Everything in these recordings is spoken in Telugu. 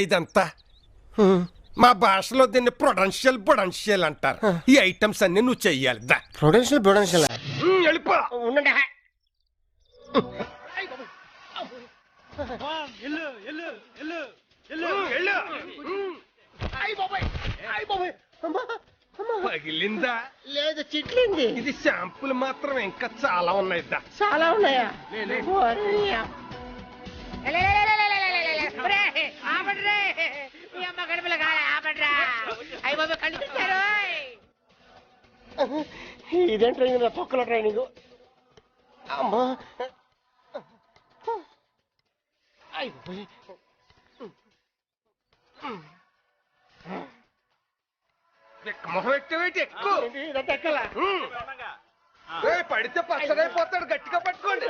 ఇదంతా మా భాషలో దీన్ని ప్రొడెన్షియల్ అంటారు. ఈ ఐటమ్స్ అన్ని నువ్వు చెయ్యాలి. ప్రొడెన్షియల్ వెళ్ళిపో. ఉండండి. పగిలిందా? లేదు, చిట్లింది. ఇది శాంపుల్ మాత్రం, ఇంకా చాలా ఉన్నాయి. చాలా ఉన్నాయా? ఇదేం ట్రైనింగ్? తొక్కల ట్రైనింగ్. అమ్మా మొహం ఎక్కవేటి ఎక్కువ ఎక్కలా. పడితే పచ్చడైపోతాడు. గట్టిగా పట్టుకోండి.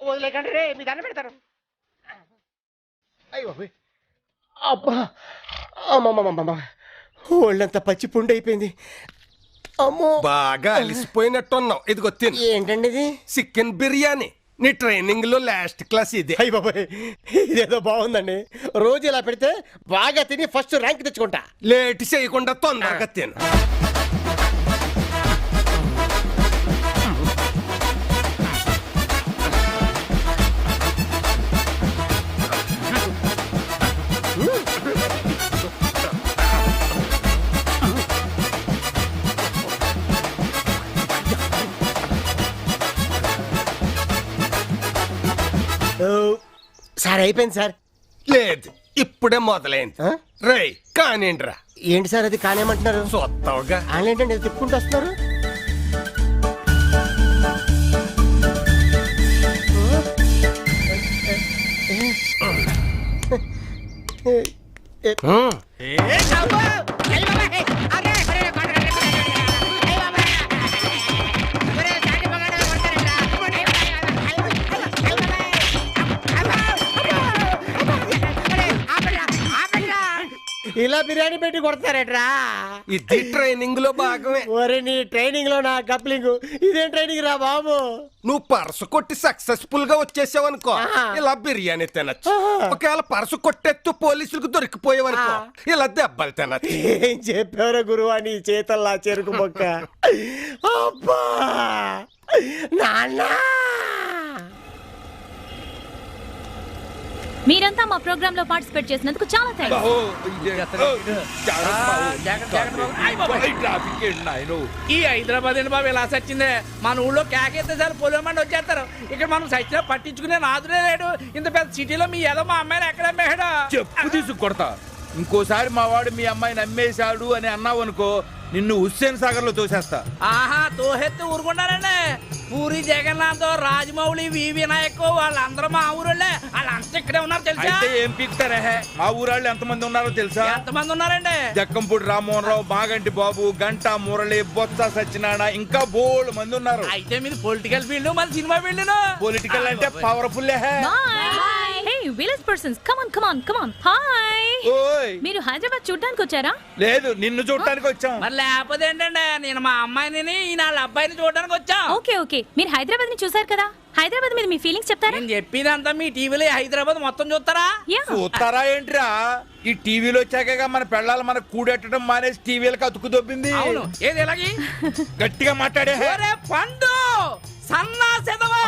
వదిలేకండి రే, మీ దాన్ని పెడతారు. అయ్యో అబ్బా, అమ్మమ్మమ్మ, ఒళ్ళంతా పచ్చి పుండు అయిపోయింది. అమ్మో, బాగా అలిసిపోయినట్టున్నావు. ఇదిగో తిను. ఏంటండి ఇది? చికెన్ బిర్యానీ. నీ ట్రైనింగ్ లో లాస్ట్ క్లాస్ ఇదే. అయ్య బాబాయ్, ఇదేదో బాగుందండి. రోజు ఇలా పెడితే బాగా తిని ఫస్ట్ ర్యాంక్ తెచ్చుకుంటా. లేట్ చేయకుండా తొందరగా తిను. సార్ అయిపోయింది సార్. లేదు, ఇప్పుడే మొదలైంది. రేయ్ కానిండ్రా. ఏంటి సార్ అది కానేమంటున్నారు? చూస్తావుగా. ఏంటండి తిప్పుకుంటూ వస్తున్నారు? ఇలా బిర్యానీ పెట్టి కొడతారేట్రా? ఇది ట్రైనింగ్ లో భాగమే. ఒరే, నీ ట్రైనింగ్ లో నా కప్లింగ్. ఇదేం ట్రైనింగ్ రా బాబు? నువ్వు పర్సు కొట్టి సక్సెస్ఫుల్ గా వచ్చేసావు అనుకో, ఇలా బిర్యానీ తినచ్చు. ఒకవేళ పర్సు కొట్టెత్తు పోలీసులకు దొరికిపోయావనుకో, ఇలా దెబ్బలు తినచ్చు. ఏం చెప్పారా గురువా నీ చేతల్లా చెరుకు మొక్క? అబ్బా నాన్న, మీరంతా మా ప్రోగ్రామ్ లో పార్టిసిపేట్ చేసినందుకు చాలా థాంక్స్. ఈ హైదరాబాద్ అండి బాబు ఇలా సచ్చిందే. మన ఊళ్ళో కేకేస్తే సార్ పొలమండి వచ్చేస్తారు. ఇక్కడ మనం సచ్చిన పట్టించుకునే నాదులే లేడు. ఇంత పెద్ద సిటీలో మీ ఏదో మా అమ్మాయిని ఎక్కడ అమ్మేడా? చెప్పు తీసుకొడతా. ఇంకోసారి మా వాడు మీ అమ్మాయిని అమ్మేశాడు అని అన్నావు అనుకో, నిన్ను హుస్సేన్ సాగర్ లో తోసేస్తా. ఆహా, తోహెత్తి ఊరుకుంటారండి. పూరి జగన్నాథ్, రాజమౌళి, వివి నాయక్ వాళ్ళందరూ మా ఊరోళ్ళే. వాళ్ళంతా ఇక్కడే ఉన్నారు తెలుసా? అయితే ఏం పీకుతారా? మా ఊరాళ్ళు ఎంతమంది ఉన్నారో తెలుసా? ఎంతమంది ఉన్నారండి? జక్కంపూడి రామ్మోహన్ రావు, మాగంటి బాబు, గంటా మురళి, బొత్స సత్యనారాయణ, ఇంకా బోల్డ్ మంది ఉన్నారు. అయితే మీరు పొలిటికల్ ఫీల్డ్, మన సినిమా ఫీల్డ్. పొలిటికల్ అంటే powerful. Hey, village persons, come on. Hi. ఓయ్, మీరు హైదరాబాద్ చూడడానికి వచ్చారా? లేదు, నిన్ను చూడటానికి వచ్చాం. మరి లేకపోతే ఏంటండి, నేను మా అమ్మాయిని ఈయన వాళ్ళ అబ్బాయిని చూడడానికి వచ్చా. ఓకే, మీరు హైదరాబాద్ ని చూసారు కదా. హైదరాబాద్ మీద మీ ఫీలింగ్స్ చెప్తారా? నేను చెప్పేదంతా మీ టీవీలో హైదరాబాద్ మొత్తం చూస్తారా? చూస్తారా ఏంట్రా? ఈ టీవీలో వచ్చాక మన పెళ్ళాలు మనకు కూడెట్టడం మానేసి టీవీలకు అతుకు దొబ్బింది. అవును, ఏది ఎలాగి? గట్టిగా మాట్లాడే. పండు సన్నా సెదవా,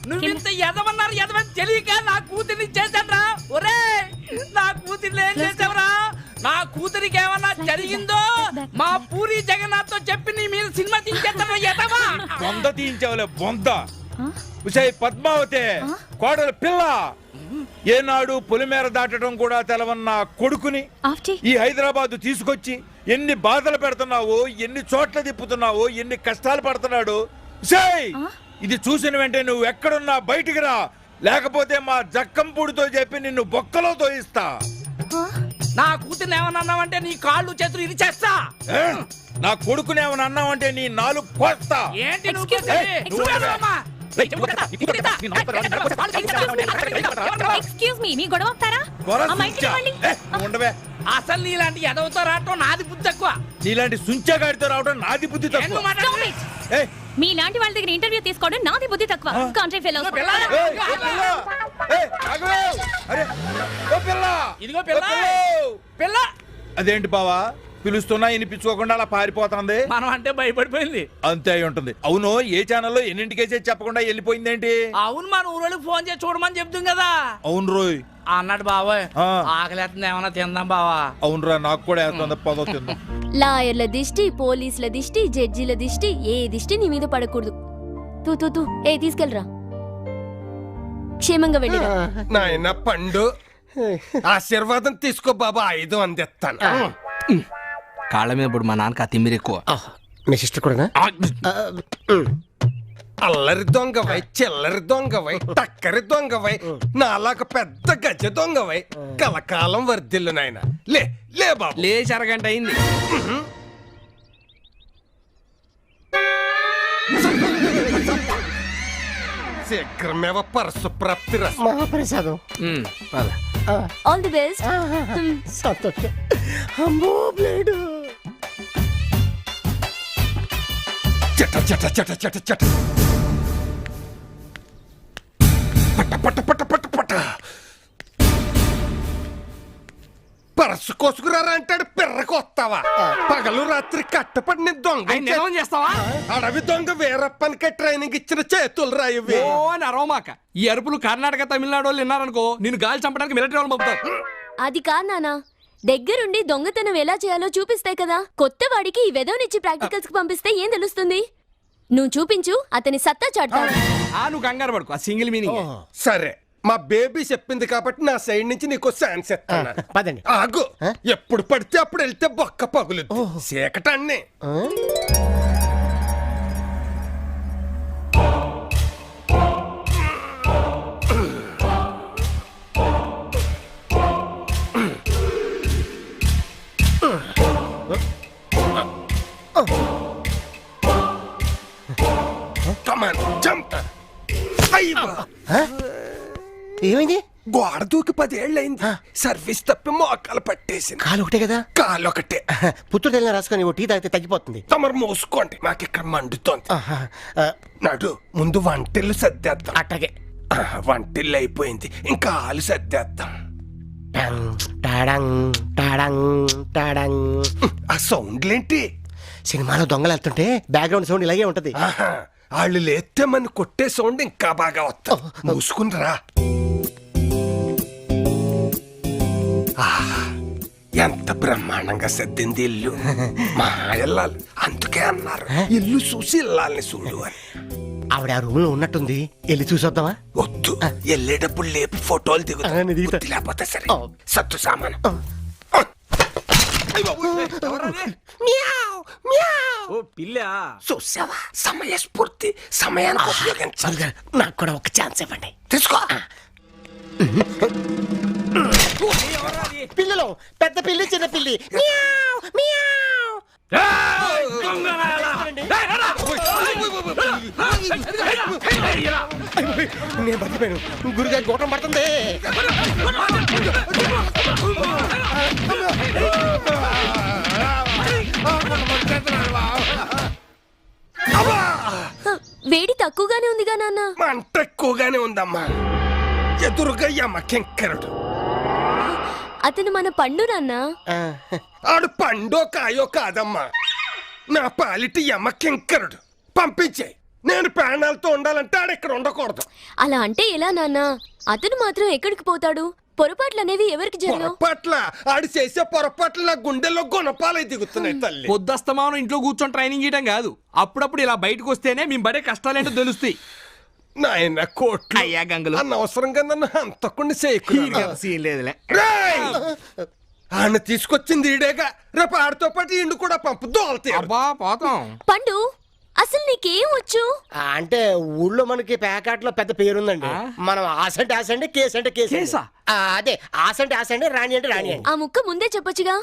నువ్వింత ఎదవన్నారు ఎదవని తెలియక నా కూతురిని చేశాడ్రా. ఒరే, నా కూతురిని ఏం చేసావురా? నా కూతురికి ఏమన్నా జరిగిందో మా పూరి జగన్నాథ్ తో చెప్పి నీ మీద సినిమా తీసేస్తాను. ఎదవా బొంద తీయించావులే, బొంద. ఉషయ్ పద్మావతి, కోడలు పిల్ల, ఏనాడు పొలిమేర దాటడం కూడా తెలవన్న కొడుకుని ఈ హైదరాబాద్ తీసుకొచ్చి ఎన్ని బాధలు పెడుతున్నావో, ఎన్ని చోట్ల తిప్పుతున్నావో, ఎన్ని కష్టాలు పడుతున్నాడు. ఇది చూసిన వెంటనే నువ్వు ఎక్కడున్నా బయటికి రా, లేకపోతే మా జక్కంపూడితో చెప్పి నిన్ను బొక్కలో తోయిస్తా. నా కూతుర్ని ఏమన్నా అన్నావంటే నీ కాళ్ళు చేతులు ఇరిచేస్తా. నా కొడుకుని ఏమన్నా అన్నావంటే నీ నాలుగు కోస్తా. ఏంటి ఎక్స్క్యూజ్ మీ గొడవ ఆపుతారా? ఉండవే, అసలు నీలాంటి ఎదవతో రావటం నాది బుద్ధి తక్కువ. నీలాంటి సుంచగాడితో రావడం నాది బుద్ధి ఏం తక్కువ. నువ్వు మాట్లాడేది? Stop it! ఏయ్, మీలాంటి వాళ్ళ దగ్గర ఇంటర్వ్యూ తీసుకోవడం నాది బుద్ధి తక్కువ. Country fellows. ఇదిగో పిల్ల, ఏయ్, ఓ పిల్ల! ఏయ్, ఆగు! అరే, ఓ పిల్ల! ఇదిగో పిల్ల. ఓ పిల్ల! పిల్ల అదేంటి బావా పిలుస్తున్నా వినిపించుకోకుండా అలా పారిపోతుంది? మనం అంటే భయపడిపోయింది. అంతే అయి ఉంటుంది. అవును, ఏ ఛానల్లో ఎన్నింటికేసే చెప్పకుండా వెళ్ళిపోయిందేంటి? అవును, మన ఊరోళ్ళకి ఫోన్ చేసి చూడమని చెప్తాం కదా. అవును రోయ్. అన్నాడు బాబాయ్. ఆ. ఆకలేస్తుంది, ఏమన్నా తిందాం బావా. అవునురా, నాకు కూడా వేస్తుంది. పదో తిందాం. లాయర్ల దిష్టి, పోలీసుల దిష్టి, జడ్జిల దిష్టి, ఏ దిష్టి నీ మీద పడకూడదు. తూ తూ తూ ఏ తీసుకెళ్ళరా, క్షేమంగా వెళ్ళిరా. నాయన పండు ఆశీర్వాదం తీసుకో బాబా, 5 అందిస్తాను. కాళ్ళ మీద ఇప్పుడు మా నాన్నకి ఆ తిమ్మిరి ఎక్కువ. మీ సిస్టర్ కూడానా? అల్లరి దొంగవై, చిల్లరి దొంగవై, టక్కరి దొంగవై, నాలాగ పెద్ద గజ దొంగవై కలకాలం వర్ధిల్లు నాయన. లే లే బాబు. లేచి అరగంట అయింది. శీఘ్రమేవ పరసు ప్రాప్తి రసం. మహాప్రసాదం. All the best. సంతోషం. అమ్మో బ్లేడు. చట చట చట చట చట పట పట పట పట పట. పరసు కోసుకురారా అంటాడు, పిర్రకు వస్తావా? పగలు రాత్రి కట్టపడి దొంగ నిలవం చేస్తావా? అడవి దొంగ వీరప్పనికి ట్రైనింగ్ ఇచ్చిన చేతులు రాయవి. ఓ అని అరవమాక. ఈ అరుపులు కర్ణాటక తమిళనాడు వాళ్ళు విన్నారనుకో, నేను గాలి చంపడానికి మిలిటరీ వాళ్ళు పంపుతారు. అది కాదు నాన్న, దగ్గరుండి దొంగతనం ఎలా చేయాలో చూపిస్తాయి కదా. కొత్త వాడికి ఈ వెదవనిచ్చి ప్రాక్టికల్స్ కి పంపిస్తే ఏం తెలుస్తుంది? నువ్వు చూపించు, అతని సత్తా చాటుతాడు. నువ్వు కంగారు పడుకో, ఆ సింగిల్ మీనింగ్. సరే, మా బేబీ చెప్పింది కాబట్టి నా సైడ్ నుంచి నీకు ఛాన్స్ ఇస్తాను. పదండి. ఆగు. ఎప్పుడు పడితే అప్పుడు వెళ్తే బొక్క పగులుద్ది. చీకటాన్ని Come on, jump. అయ్యో, ఏమైంది? గోడ దూకి 10 ఏళ్ళైంది. సర్వీస్ తప్పి మోకాలు పట్టేసింది. కాలు ఒకటే కదా. కాలు ఒకటే. పుత్తూరు తెల్ల రాసుకొని ఓ టీ తాగితే తగ్గిపోతుంది. తమరు మూసుకోండి, మాకు ఇక్కడ మండుతోంది. నడు, ముందు వంటిల్లు సర్దేద్దాం. అట్టగే. వంటిల్లు అయిపోయింది, ఇంకా ఆలు సర్దేద్దాం. టంగ్ టాడంగ్ టాడంగ్ టాడంగ్. ఆ సౌండ్లేంటి? సినిమాలో దొంగలు వెళ్తుంటే బ్యాక్గ్రౌండ్ సౌండ్ ఇలాగే ఉంటది. వాళ్ళు లేస్తే మన కొట్టే సౌండ్ ఇంకా బాగా వస్తా. మూసుకుందిరా. ఎంత బ్రహ్మాండంగా సర్దింది ఇల్లు. మా ఇల్లాలు అందుకే అన్నారు, ఇల్లు చూసి ఇల్లాలని చూడు అని. ఆవిడ ఆ రూమ్ లో ఉన్నట్టుంది, వెళ్ళి చూసొద్దామా? వద్దు, వెళ్ళేటప్పుడు లేపి ఫోటోలు దిగుతా. నేను దిగుతా. బుద్ధి లేకపోతే సరే. సత్తు సామాను. ఓ పిల్ల, చూసావా, సమయస్ఫూర్తి, సమయానికి ఉపయోగించాలి. నాకు కూడా ఒక ఛాన్స్ ఇవ్వండి. తీసుకో. పిల్లలు, పెద్ద పిల్లి, చిన్న పిల్లి. Meow, meow. నేను బతికిపోయాను. గురుగారి గోటం పడుతుంది. వేడి తక్కువగానే ఉందిగా నాన్న. మంట ఎక్కువగానే ఉందమ్మా. ఎదురుగా యమకెంకరుడు. అతను మన పండు నాన్న. ఆడు పండో కాయో కాదమ్మా, నా పాలిటి యమకెంకరుడు. పంపించేయి. నేను ప్రాణాలతో ఉండాలంటే ఆడు ఇక్కడ ఉండకూడదు. అలా అంటే ఎలా నాన్న? అతను మాత్రం ఎక్కడికి పోతాడు? పొరపాట్లు అనేవి ఎవరికి జరగవు. పొరపాట్ల ఆడు చేసే పొరపాట్లు నా గుండెల్లో గుణపాలై దిగుతున్నాయి తల్లి. పొద్దుస్తమానం ఇంట్లో కూర్చొని ట్రైనింగ్ చేయడం కాదు, అప్పుడప్పుడు ఇలా బయటకు వస్తేనే మేము పడే కష్టాలేంటో తెలుస్తాయి. నాయన కోట్లు అయ్యా గంగులు, అనవసరంగా నన్ను హంతకుండా సీన్ లేదులే. ఆయన తీసుకొచ్చింది ఈడేగా, రేపు ఆడితో పాటు ఇండు కూడా పంపు దోలతాయి. అబ్బా పోతాం. పండు, అసలు నీకేం వచ్చు? అంటే ఊళ్ళో మనకి ప్యాకెట్లో పెద్ద పేరుందండి. మనం ఆసంటే ఆసండి, కేసు అంటే కేసు. కేసా? అదే ఆసంటే ఆసండి, రాణి అంటే రాణి అండి. ఆ ముక్క ముందే చెప్పొచ్చుగా.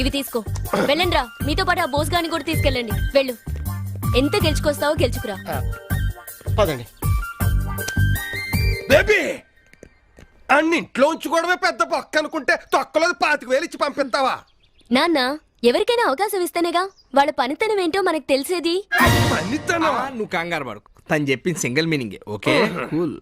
ఇవి తీసుకో, వెళ్ళండి రా. మీతో పాటు ఆ బోస్ గాని కూడా తీసుకెళ్ళండి. వెళ్ళు, ఎంత గెలుచుకొస్తావో గెలుచుకురా. పదండి. బేబీ అన్ని ఇంట్లో ఉంచుకోవడమే పెద్ద బొక్క అనుకుంటే తొక్కలో 25,000 ఇచ్చి పంపిస్తావా? నాన్న ఎవరికైనా అవకాశం ఇస్తేనేగా వాళ్ళ పనితనం ఏంటో మనకు తెలిసేది. పనితనం నువ్వు కంగారు పడుకు, తను చెప్పింది సింగిల్ మీనింగ్. Okay cool.